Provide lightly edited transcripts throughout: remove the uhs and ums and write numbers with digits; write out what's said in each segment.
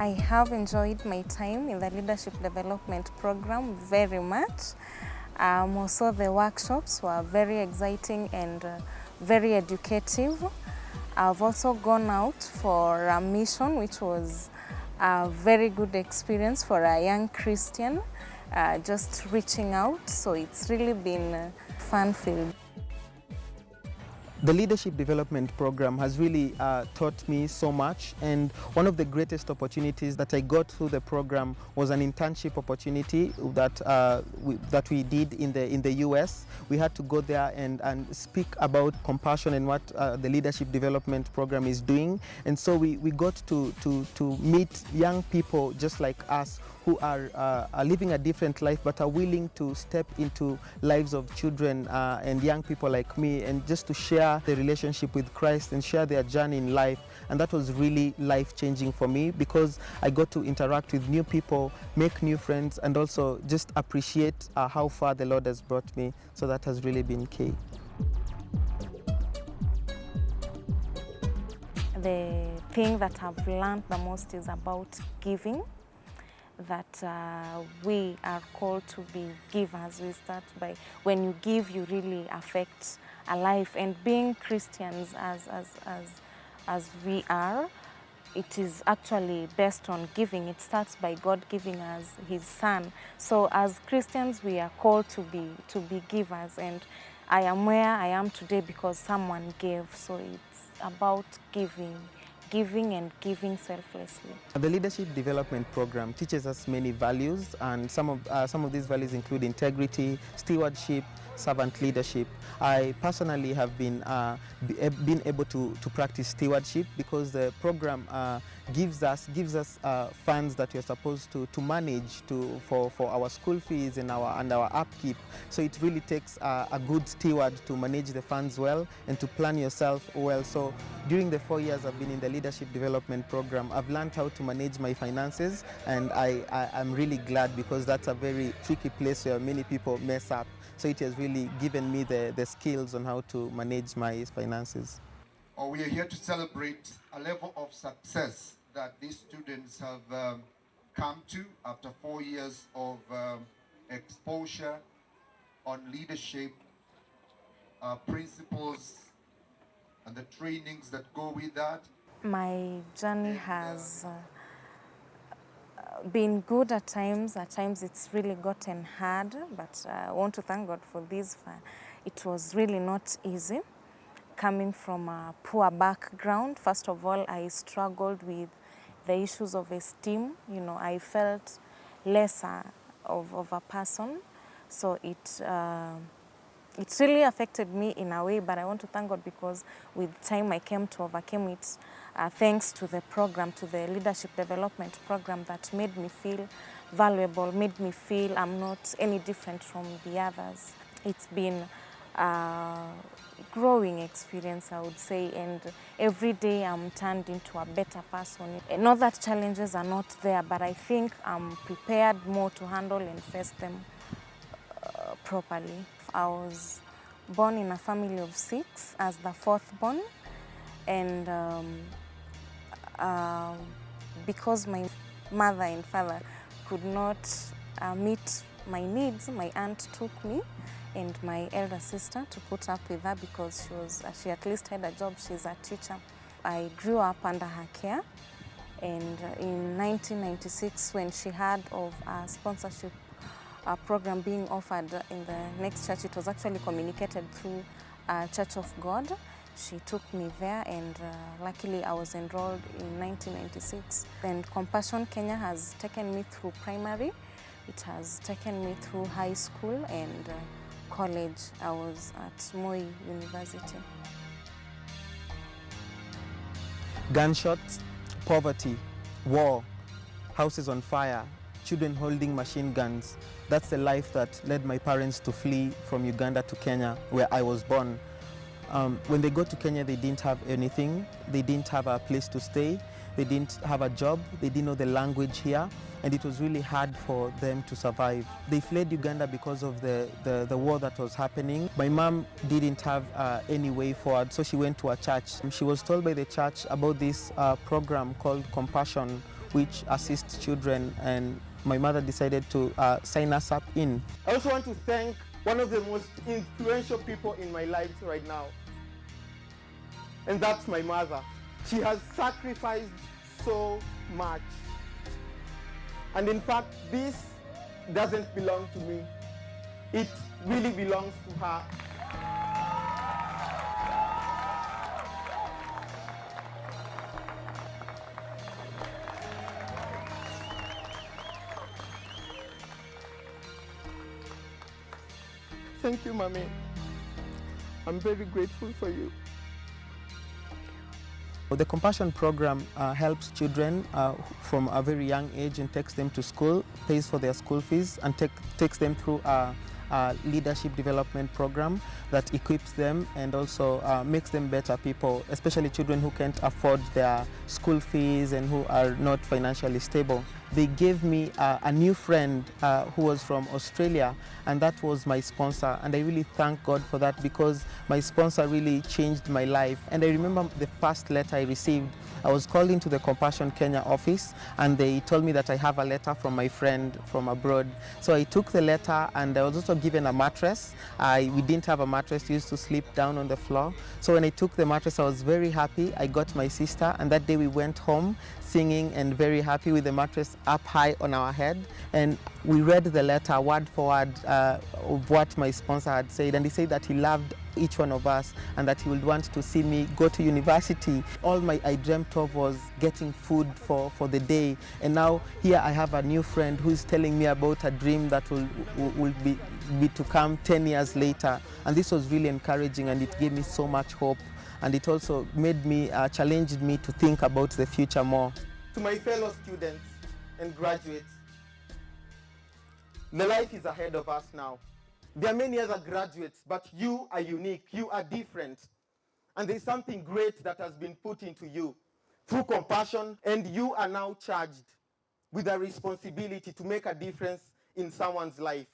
I have enjoyed my time in the Leadership Development Program very much. Also the workshops were very exciting and very educative. I've also gone out for a mission, which was a very good experience for a young Christian, just reaching out. So it's really been fun-filled. The Leadership Development Program has really taught me so much, and one of the greatest opportunities that I got through the program was an internship opportunity that we did in the US. We had to go there and speak about compassion and what the Leadership Development Program is doing, and so we got to meet young people just like us who are living a different life but are willing to step into lives of children and young people like me, and just to share the relationship with Christ and share their journey in life. And that was really life-changing for me, because I got to interact with new people, make new friends, and also just appreciate how far the Lord has brought me. So that has really been key. The thing that I've learned the most is about giving, that we are called to be givers. We start by, when you give, you really affect a life. And being Christians as we are, it is actually based on giving. It starts by God giving us His Son. So as Christians, we are called to be givers. And I am where I am today because someone gave. So it's about giving and giving selflessly. The Leadership Development Program teaches us many values, and some of these values include integrity, stewardship, servant leadership. I personally have been able to practice stewardship, because the program gives us funds that we're supposed to manage for our school fees and our upkeep. So it really takes a good steward to manage the funds well and to plan yourself well. So during the 4 years I've been in the Leadership Development Program, I've learned how to manage my finances, and I'm really glad, because that's a very tricky place where many people mess up. So it has really given me the skills on how to manage my finances. We are here to celebrate a level of success that these students have come to after 4 years of exposure on leadership principles and the trainings that go with that. My journey has been good at times it's really gotten hard, but I want to thank God for this. It was really not easy. Coming from a poor background, first of all, I struggled with the issues of esteem. You know, I felt lesser of a person, so it really affected me in a way, but I want to thank God, because with time I came to overcome it, thanks to the program, to the Leadership Development Program, that made me feel valuable, made me feel I'm not any different from the others. It's been a growing experience, I would say, and every day I'm turned into a better person. Not that challenges are not there, but I think I'm prepared more to handle and face them properly. I was born in a family of 6 as the 4th born, and because my mother and father could not meet my needs, my aunt took me and my elder sister to put up with her, because she at least had a job. She's a teacher. I grew up under her care, and in 1996, when she heard of a sponsorship program being offered in the next church, it was actually communicated through Church of God. She took me there, and luckily I was enrolled in 1996. And Compassion Kenya has taken me through primary, it has taken me through high school and college. I was at Moi University. Gunshots, poverty, war, houses on fire, children holding machine guns. That's the life that led my parents to flee from Uganda to Kenya, where I was born. When they got to Kenya, they didn't have anything. They didn't have a place to stay. They didn't have a job. They didn't know the language here, and it was really hard for them to survive. They fled Uganda because of the war that was happening. My mom didn't have any way forward, so she went to a church. She was told by the church about this program called Compassion, which assists children, and my mother decided to sign us up in. I also want to thank one of the most influential people in my life right now, and that's my mother. She has sacrificed so much. And in fact, this doesn't belong to me. It really belongs to her. Thank you, Mommy. I'm very grateful for you. The Compassion program helps children from a very young age and takes them to school, pays for their school fees, and takes them through a leadership development program that equips them and also makes them better people, especially children who can't afford their school fees and who are not financially stable. They gave me a new friend who was from Australia, and that was my sponsor, and I really thank God for that, because my sponsor really changed my life. And I remember the first letter I received. I was called into the Compassion Kenya office, and they told me that I have a letter from my friend from abroad. So I took the letter, and I was also given a mattress. We didn't have a mattress, we used to sleep down on the floor. So when I took the mattress, I was very happy. I got my sister, and that day we went home singing and very happy with the mattress up high on our head. And we read the letter word for word of what my sponsor had said, and he said that he loved each one of us and that he would want to see me go to university. All I dreamt of was getting food for the day, and now here I have a new friend who's telling me about a dream that will be to come 10 years later, and this was really encouraging, and it gave me so much hope, and it also made me, challenged me to think about the future more. To my fellow students and graduates, the life is ahead of us now. There are many other graduates, but you are unique, you are different. And there's something great that has been put into you through Compassion, and you are now charged with a responsibility to make a difference in someone's life.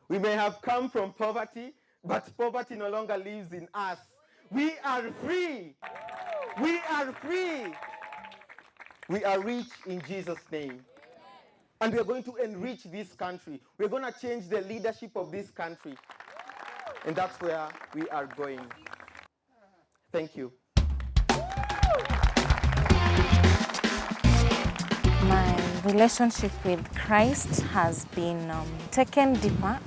We may have come from poverty, but poverty no longer lives in us. We are free. We are free. We are rich in Jesus' name. And we are going to enrich this country. We're going to change the leadership of this country. And that's where we are going. Thank you. My relationship with Christ has been taken deeper.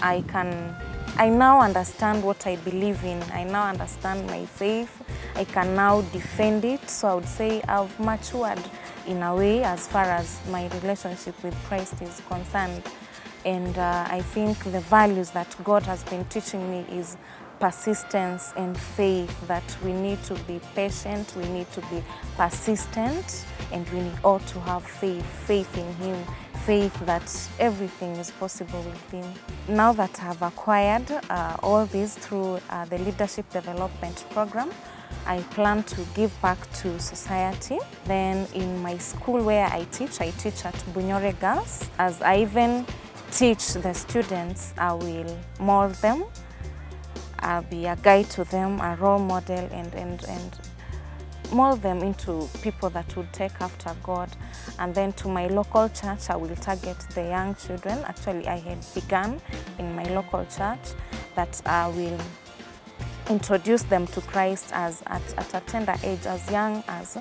I now understand what I believe in. I now understand my faith. I can now defend it. So I would say I've matured in a way as far as my relationship with Christ is concerned. And I think the values that God has been teaching me is persistence and faith, that we need to be patient, we need to be persistent, and we ought to have faith in Him, faith that everything is possible with Him. Now that I've acquired all this through the Leadership Development Program, I plan to give back to society. Then in my school where I teach at Bunyore Girls. As I even teach the students, I will mold them. I'll be a guide to them, a role model, and mold them into people that would take after God. And then to my local church, I will target the young children. Actually, I had begun in my local church that I will introduce them to Christ at a tender age, as young as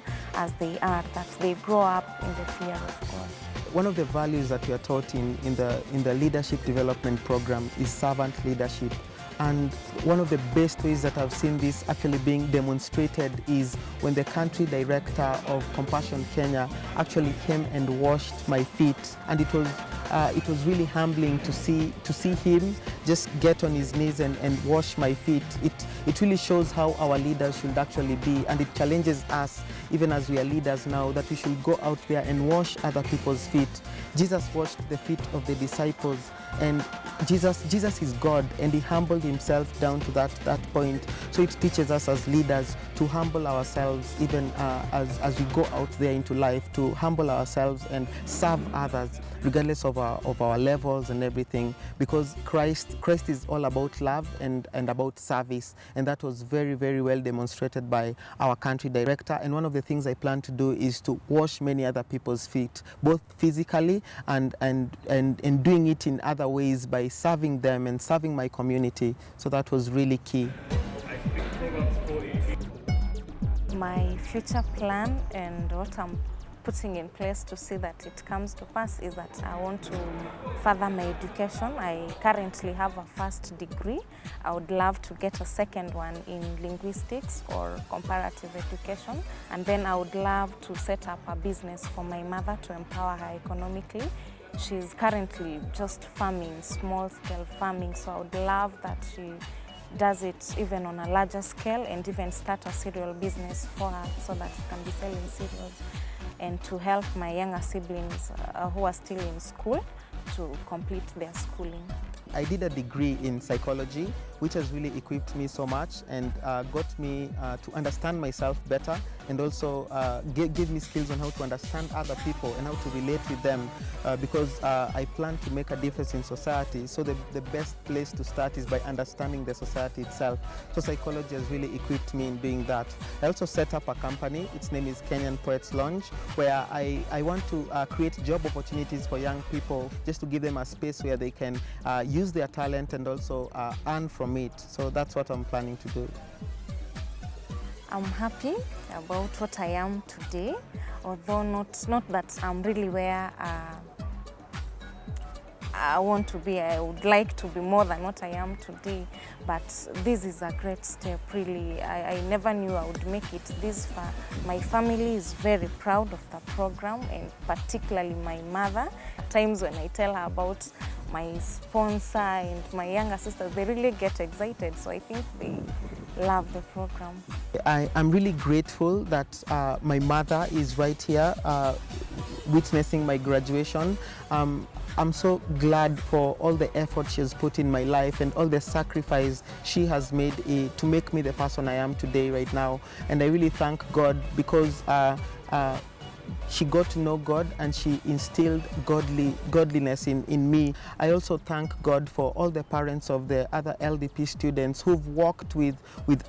they are, that they grow up in the fear of God. One of the values that we are taught in the leadership development program is servant leadership. And one of the best ways that I've seen this actually being demonstrated is when the country director of Compassion Kenya actually came and washed my feet. And it was really humbling to see him just get on his knees and wash my feet. It really shows how our leaders should actually be, and it challenges us, even as we are leaders now, that we should go out there and wash other people's feet. Jesus washed the feet of the disciples, and Jesus is God, and he humbled himself down to that point. So it teaches us as leaders to humble ourselves, even as we go out there into life, to humble ourselves and serve others, regardless of our levels and everything, because Christ is all about love and about service, and that was very, very well demonstrated by our country director. And one of the things I plan to do is to wash many other people's feet, both physically and doing it in other ways by serving them and serving my community. So that was really key. My future plan and what I'm putting in place to see that it comes to pass is that I want to further my education. I currently have a first degree. I would love to get a second one in linguistics or comparative education. And then I would love to set up a business for my mother to empower her economically. She's currently just farming, small-scale farming, so I would love that she does it even on a larger scale and even start a cereal business for her so that she can be selling cereals, and to help my younger siblings who are still in school to complete their schooling. I did a degree in psychology, which has really equipped me so much and got me to understand myself better, and also give me skills on how to understand other people and how to relate with them, because I plan to make a difference in society. So the best place to start is by understanding the society itself. So psychology has really equipped me in doing that. I also set up a company. Its name is Kenyan Poets Lounge, where I want to create job opportunities for young people, just to give them a space where they can use their talent and also earn from it. So that's what I'm planning to do. I'm happy about what I am today, although not that I'm really where I want to be. I would like to be more than what I am today, but this is a great step, really. I never knew I would make it this far. My family is very proud of the program, and particularly my mother. At times when I tell her about my sponsor and my younger sisters, they really get excited, so I think they love the program. I'm really grateful that my mother is right here witnessing my graduation. I'm so glad for all the effort she has put in my life and all the sacrifice she has made to make me the person I am today right now. And I really thank God, because she got to know God and she instilled godliness in me. I also thank God for all the parents of the other LDP students who've walked with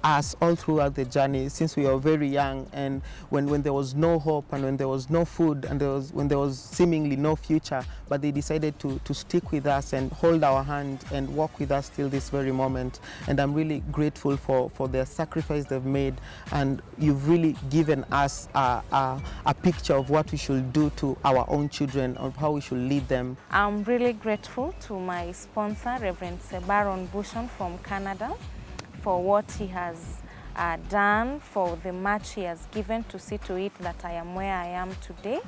us all throughout the journey since we were very young, and when there was no hope and when there was no food and when there was seemingly no future, but they decided to stick with us and hold our hand and walk with us till this very moment. And I'm really grateful for their sacrifice they've made, and you've really given us a picture of what we should do to our own children, of how we should lead them. I'm really grateful to my sponsor, Reverend Sebaron Bushon from Canada, for what he has done, for the much he has given to see to it that I am where I am today.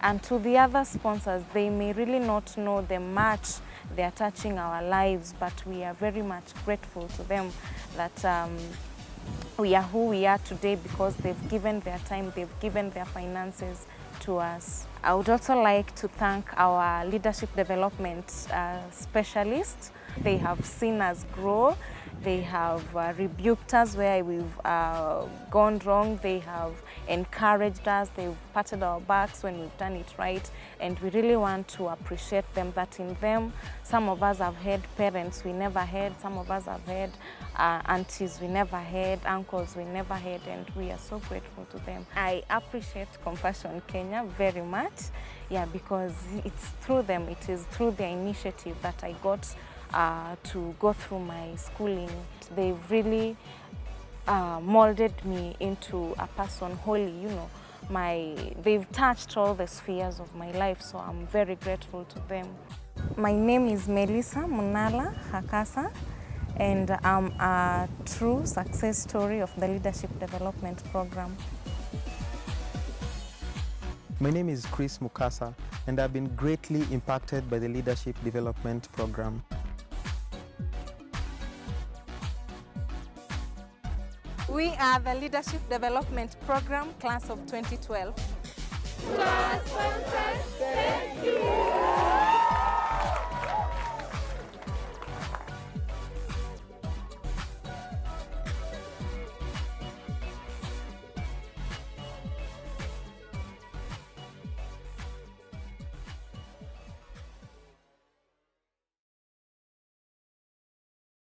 And to the other sponsors, they may really not know the much they are touching our lives, but we are very much grateful to them that we are who we are today because they've given their time, they've given their finances to us. I would also like to thank our leadership development specialists. They have seen us grow. They have rebuked us where we've gone wrong. They have encouraged us. They've patted our backs when we've done it right. And we really want to appreciate them, that in them, some of us have had parents we never had. Some of us have had aunties we never had, uncles we never had, and we are so grateful to them. I appreciate Compassion Kenya very much, because it's through them, it is through their initiative that I got to go through my schooling. They've really molded me into a person wholly, they've touched all the spheres of my life, so I'm very grateful to them. My name is Melissa Munala Hakasa, and I'm a true success story of the Leadership Development Program. My name is Chris Mukasa, and I've been greatly impacted by the Leadership Development Program. We are the Leadership Development Program, class of 2012. Sponsors, thank you.